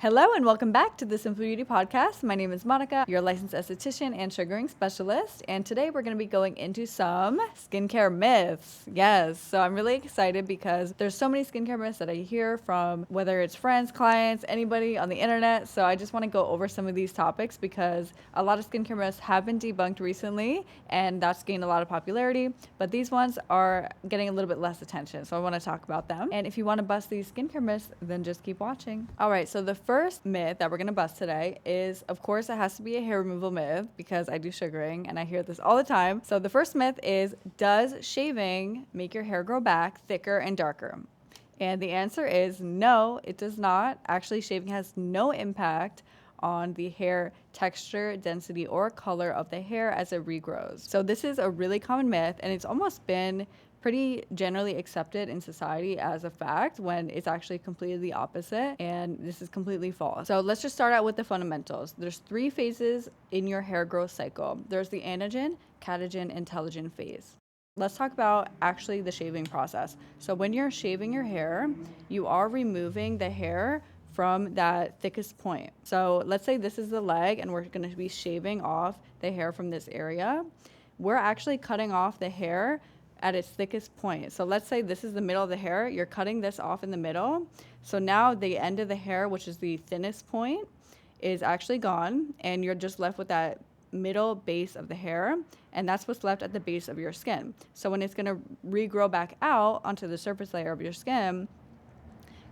Hello and welcome back to the Simpl Beauty Podcast. My name is Monica, your licensed esthetician and sugaring specialist. And today we're going to be going into some skincare myths. Yes, so I'm really excited because there's so many skincare myths that I hear from whether it's friends, clients, anybody on the internet. So I just want to go over some of these topics because a lot of skincare myths have been debunked recently and that's gained a lot of popularity. But these ones are getting a little bit less attention. So I want to talk about them. And if you want to bust these skincare myths, then just keep watching. All right, so the first myth that we're going to bust today is, of course, it has to be a hair removal myth because I do sugaring and I hear this all the time. So the first myth is, does shaving make your hair grow back thicker and darker? And the answer is no, it does not. Actually, shaving has no impact on the hair texture, density, or color of the hair as it regrows. So this is a really common myth and it's almost been pretty generally accepted in society as a fact when it's actually completely the opposite, and this is completely false. So let's just start out with the fundamentals. There's 3 phases in your hair growth cycle. There's the anagen, catagen, and telogen phase. Let's talk about actually the shaving process. So when you're shaving your hair, you are removing the hair from that thickest point. So let's say this is the leg and we're going to be shaving off the hair from this area. We're actually cutting off the hair at its thickest point. So let's say this is the middle of the hair. You're cutting this off in the middle. So now the end of the hair, which is the thinnest point, is actually gone and you're just left with that middle base of the hair, and that's what's left at the base of your skin. So when it's going to regrow back out onto the surface layer of your skin,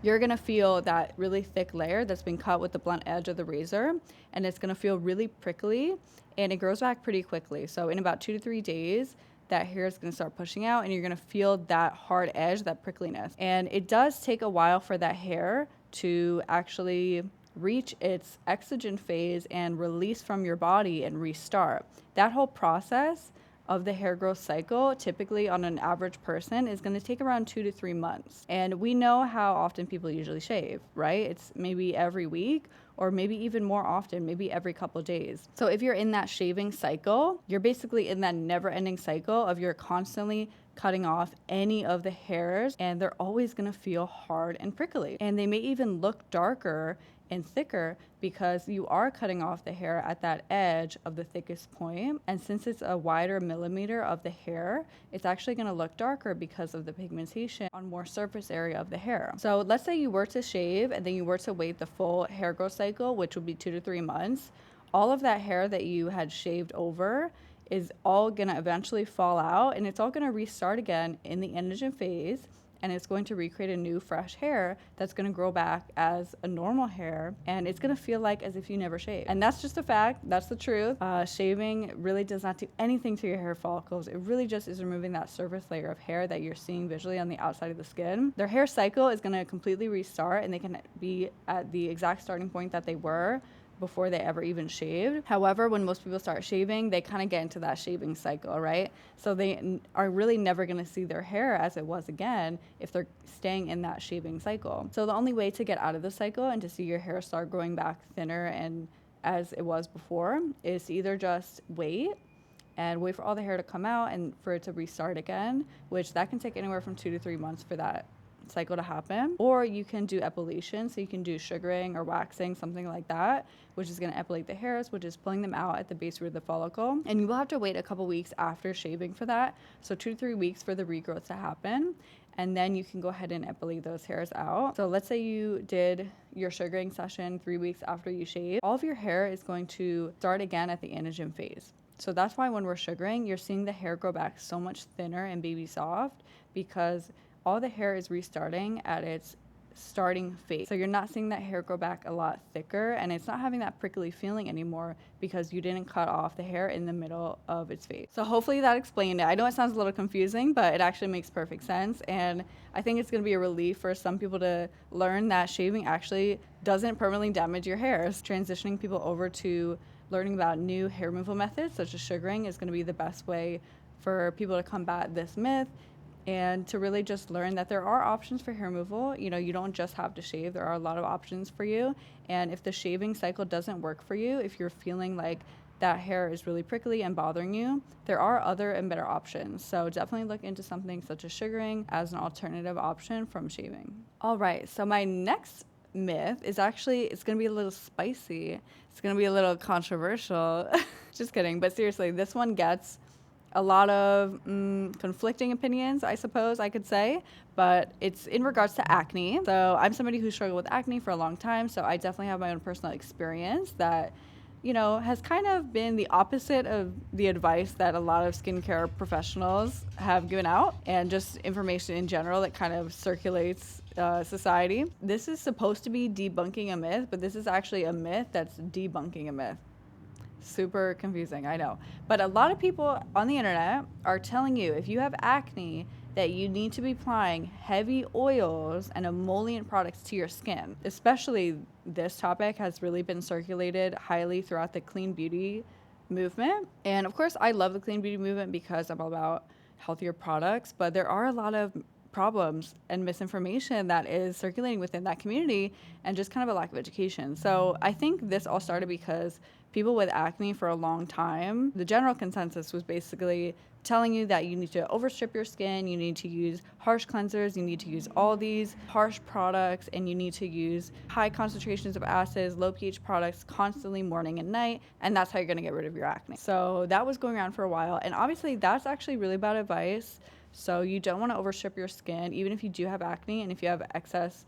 you're going to feel that really thick layer that's been cut with the blunt edge of the razor, and it's going to feel really prickly and it grows back pretty quickly. So in about 2 to 3 days, that hair is going to start pushing out and you're going to feel that hard edge, that prickliness. And it does take a while for that hair to actually reach its exogen phase and release from your body and restart. That whole process of the hair growth cycle, typically on an average person, is going to take around 2 to 3 months. And we know how often people usually shave, right? It's maybe every week or maybe even more often, maybe every couple days. So if you're in that shaving cycle, you're basically in that never-ending cycle of you're constantly cutting off any of the hairs and they're always going to feel hard and prickly. And they may even look darker and thicker because you are cutting off the hair at that edge of the thickest point. And since it's a wider millimeter of the hair, it's actually going to look darker because of the pigmentation on more surface area of the hair. So let's say you were to shave and then you were to wait the full hair growth cycle, which would be 2 to 3 months. All of that hair that you had shaved over is all going to eventually fall out and it's all going to restart again in the anagen phase. And it's going to recreate a new fresh hair that's going to grow back as a normal hair, and it's going to feel like as if you never shaved. And that's just a fact. That's the truth. Shaving really does not do anything to your hair follicles. It really just is removing that surface layer of hair that you're seeing visually on the outside of the skin. Their hair cycle is going to completely restart, and they can be at the exact starting point that they were before they ever even shaved. However, when most people start shaving, they kind of get into that shaving cycle, right? So they are really never going to see their hair as it was again if they're staying in that shaving cycle. So the only way to get out of the cycle and to see your hair start growing back thinner and as it was before is to either just wait for all the hair to come out and for it to restart again, which that can take anywhere from 2 to 3 months for that cycle to happen. Or you can do epilation, so you can do sugaring or waxing, something like that, which is going to epilate the hairs, which is pulling them out at the base root of the follicle. And you will have to wait a couple weeks after shaving for that, so 2 to 3 weeks for the regrowth to happen, and then you can go ahead and epilate those hairs out. So let's say you did your sugaring session 3 weeks after you shave. All of your hair is going to start again at the anagen phase. So that's why when we're sugaring, you're seeing the hair grow back so much thinner and baby soft because all the hair is restarting at its starting phase. So you're not seeing that hair grow back a lot thicker and it's not having that prickly feeling anymore because you didn't cut off the hair in the middle of its phase. So hopefully that explained it. I know it sounds a little confusing, but it actually makes perfect sense. And I think it's going to be a relief for some people to learn that shaving actually doesn't permanently damage your hairs. Transitioning people over to learning about new hair removal methods such as sugaring is going to be the best way for people to combat this myth and to really just learn that there are options for hair removal. You know, you don't just have to shave. There are a lot of options for you. And if the shaving cycle doesn't work for you, if you're feeling like that hair is really prickly and bothering you, there are other and better options. So definitely look into something such as sugaring as an alternative option from shaving. All right, so my next myth is actually, it's going to be a little spicy. It's going to be a little controversial. Just kidding. But seriously, this one gets a lot of conflicting opinions, I suppose I could say, but it's in regards to acne. So I'm somebody who struggled with acne for a long time, so I definitely have my own personal experience that, you know, has kind of been the opposite of the advice that a lot of skincare professionals have given out, and just information in general that kind of circulates society. This is supposed to be debunking a myth, but this is actually a myth that's debunking a myth. Super confusing, I know. But a lot of people on the internet are telling you if you have acne that you need to be applying heavy oils and emollient products to your skin. Especially this topic has really been circulated highly throughout the clean beauty movement. And of course, I love the clean beauty movement because I'm all about healthier products, but there are a lot of problems and misinformation that is circulating within that community, and just kind of a lack of education. So I think this all started because people with acne for a long time, the general consensus was basically telling you that you need to overstrip your skin, you need to use harsh cleansers, you need to use all these harsh products, and you need to use high concentrations of acids, low pH products constantly morning and night, and that's how you're going to get rid of your acne. So that was going around for a while, and obviously that's actually really bad advice. So you don't want to overstrip your skin, even if you do have acne, and if you have excess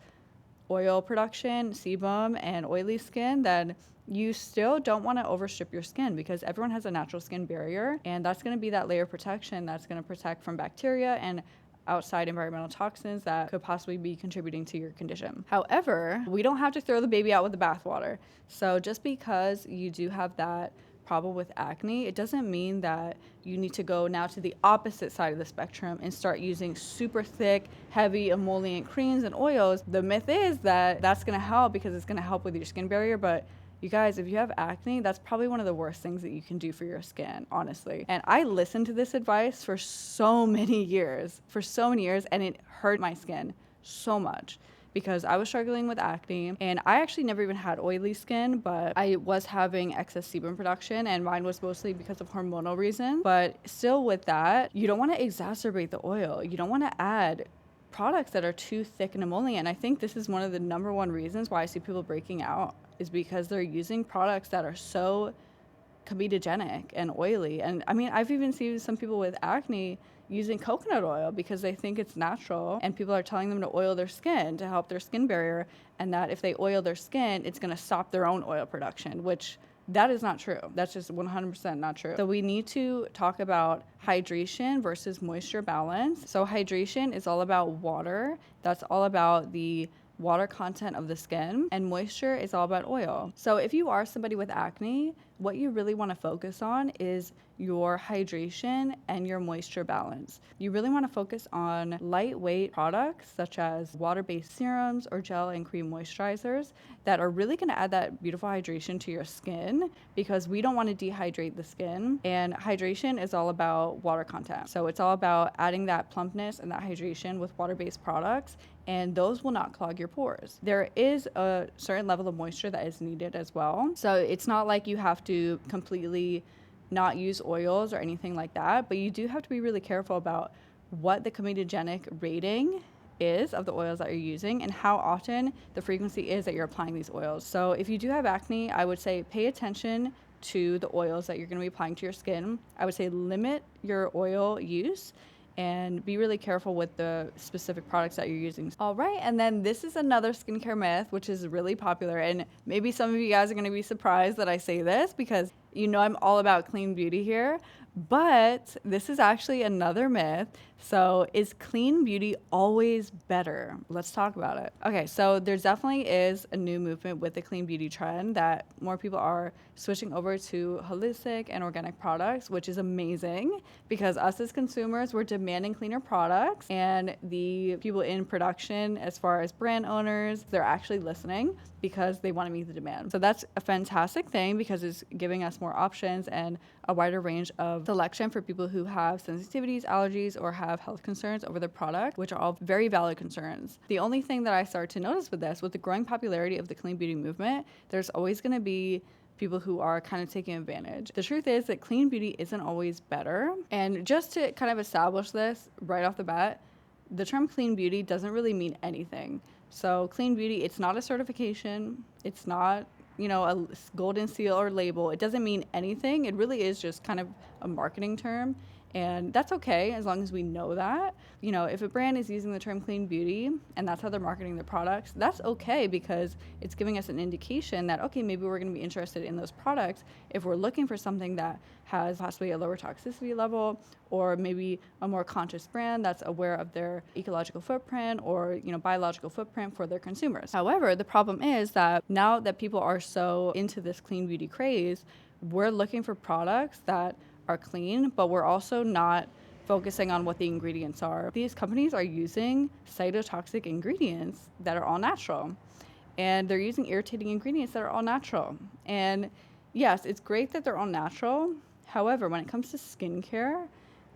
oil production, sebum, and oily skin, then you still don't want to overstrip your skin, because everyone has a natural skin barrier, and that's going to be that layer of protection that's going to protect from bacteria and outside environmental toxins that could possibly be contributing to your condition. However, we don't have to throw the baby out with the bathwater. So just because you do have that problem with acne, it doesn't mean that you need to go now to the opposite side of the spectrum and start using super thick, heavy emollient creams and oils. The myth is that that's going to help because it's going to help with your skin barrier, but you guys, if you have acne, that's probably one of the worst things that you can do for your skin, honestly. And I listened to this advice for so many years, and it hurt my skin so much, because I was struggling with acne, and I actually never even had oily skin, but I was having excess sebum production, and mine was mostly because of hormonal reasons. But still with that, you don't want to exacerbate the oil. You don't want to add products that are too thick and emollient. And I think this is one of the number one reasons why I see people breaking out, is because they're using products that are so comedogenic and oily. And I mean, I've even seen some people with acne using coconut oil because they think it's natural, and people are telling them to oil their skin to help their skin barrier, and that if they oil their skin, it's going to stop their own oil production, which that is not true. That's just 100% not true. So we need to talk about hydration versus moisture balance. So hydration is all about water. That's all about the water content of the skin, and moisture is all about oil. So if you are somebody with acne, what you really want to focus on is your hydration and your moisture balance. You really want to focus on lightweight products such as water-based serums or gel and cream moisturizers that are really going to add that beautiful hydration to your skin, because we don't want to dehydrate the skin, and hydration is all about water content. So it's all about adding that plumpness and that hydration with water-based products, and those will not clog your pores. There is a certain level of moisture that is needed as well. So it's not like you have to completely not use oils or anything like that, but you do have to be really careful about what the comedogenic rating is of the oils that you're using, and how often the frequency is that you're applying these oils. So if you do have acne, I would say pay attention to the oils that you're going to be applying to your skin. I would say limit your oil use and be really careful with the specific products that you're using. All right, and then this is another skincare myth, which is really popular, and maybe some of you guys are gonna be surprised that I say this, because you know I'm all about clean beauty here, but this is actually another myth. So is clean beauty always better? Let's talk about it. Okay, so there definitely is a new movement with the clean beauty trend that more people are switching over to holistic and organic products, which is amazing, because us as consumers, we're demanding cleaner products, and the people in production, as far as brand owners, they're actually listening because they want to meet the demand. So that's a fantastic thing, because it's giving us more options and a wider range of selection for people who have sensitivities, allergies, or have health concerns over the product, which are all very valid concerns. The only thing that I started to notice with this, with the growing popularity of the clean beauty movement, there's always going to be people who are kind of taking advantage. The truth is that clean beauty isn't always better. And just to kind of establish this right off the bat, the term clean beauty doesn't really mean anything. So clean beauty, it's not a certification. It's not, a golden seal or label. It doesn't mean anything. It really is just kind of a marketing term. And that's okay as long as we know that. If a brand is using the term clean beauty and that's how they're marketing their products, that's okay because it's giving us an indication that, okay, maybe we're going to be interested in those products if we're looking for something that has possibly a lower toxicity level, or maybe a more conscious brand that's aware of their ecological footprint or, biological footprint for their consumers. However, the problem is that now that people are so into this clean beauty craze, we're looking for products that are clean, but we're also not focusing on what the ingredients are. These companies are using cytotoxic ingredients that are all natural, and they're using irritating ingredients that are all natural. And yes, it's great that they're all natural. However, when it comes to skincare,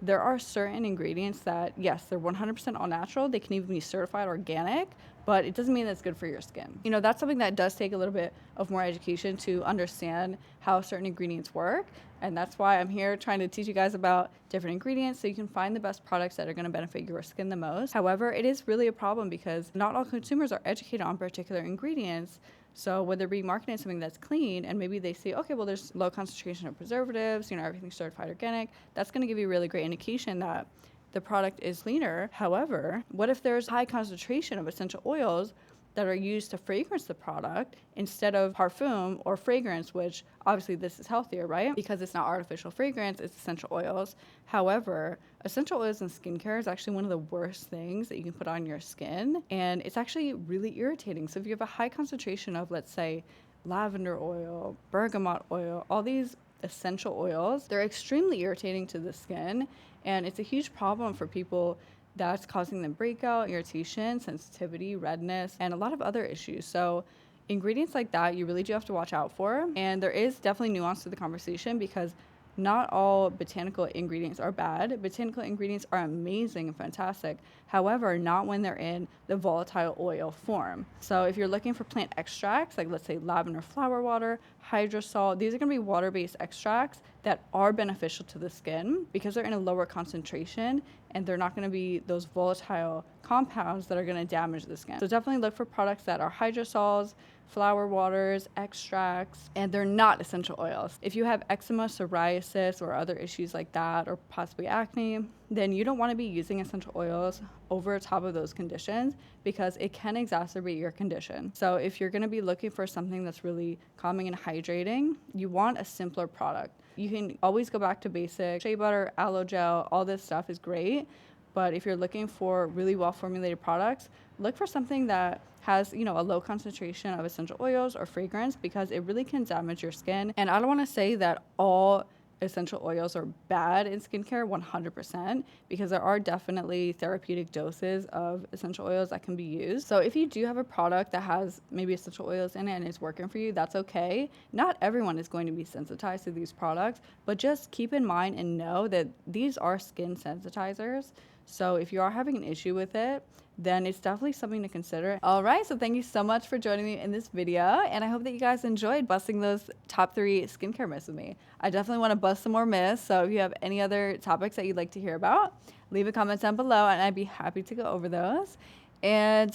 there are certain ingredients that, yes, they're 100% all natural. They can even be certified organic, but it doesn't mean that's good for your skin. That's something that does take a little bit of more education to understand how certain ingredients work. And that's why I'm here trying to teach you guys about different ingredients so you can find the best products that are going to benefit your skin the most. However, it is really a problem because not all consumers are educated on particular ingredients. So when they're being marketed something that's clean and maybe they say, okay, well, there's low concentration of preservatives, everything's certified organic, that's going to give you a really great indication that the product is cleaner. However, what if there's high concentration of essential oils that are used to fragrance the product instead of parfum or fragrance, which obviously this is healthier, right? Because it's not artificial fragrance, it's essential oils. However, essential oils in skincare is actually one of the worst things that you can put on your skin, and it's actually really irritating. So if you have a high concentration of, let's say, lavender oil, bergamot oil, all these essential oils, they're extremely irritating to the skin, and it's a huge problem for people that's causing them breakout, irritation, sensitivity, redness, and a lot of other issues. So ingredients like that, you really do have to watch out for. And there is definitely nuance to the conversation because not all botanical ingredients are bad. Botanical ingredients are amazing and fantastic. However, not when they're in the volatile oil form. So if you're looking for plant extracts, like let's say lavender flower water, hydrosol, these are going to be water-based extracts that are beneficial to the skin because they're in a lower concentration and they're not going to be those volatile compounds that are going to damage the skin. So definitely look for products that are hydrosols, flower waters, extracts, and they're not essential oils. If you have eczema, psoriasis, or other issues like that, or possibly acne, then you don't want to be using essential oils over top of those conditions because it can exacerbate your condition. So if you're going to be looking for something that's really calming and hydrating, you want a simpler product. You can always go back to basic shea butter, aloe gel, all this stuff is great. But if you're looking for really well-formulated products, look for something that has, a low concentration of essential oils or fragrance because it really can damage your skin. And I don't want to say that all essential oils are bad in skincare 100% because there are definitely therapeutic doses of essential oils that can be used. So if you do have a product that has maybe essential oils in it and it's working for you, that's okay. Not everyone is going to be sensitized to these products, but just keep in mind and know that these are skin sensitizers. So if you are having an issue with it, then it's definitely something to consider. All right, so thank you so much for joining me in this video, and I hope that you guys enjoyed busting those top 3 skincare myths with me. I definitely want to bust some more myths, so if you have any other topics that you'd like to hear about, leave a comment down below, and I'd be happy to go over those. And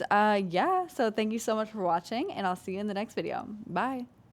yeah, so thank you so much for watching, and I'll see you in the next video. Bye.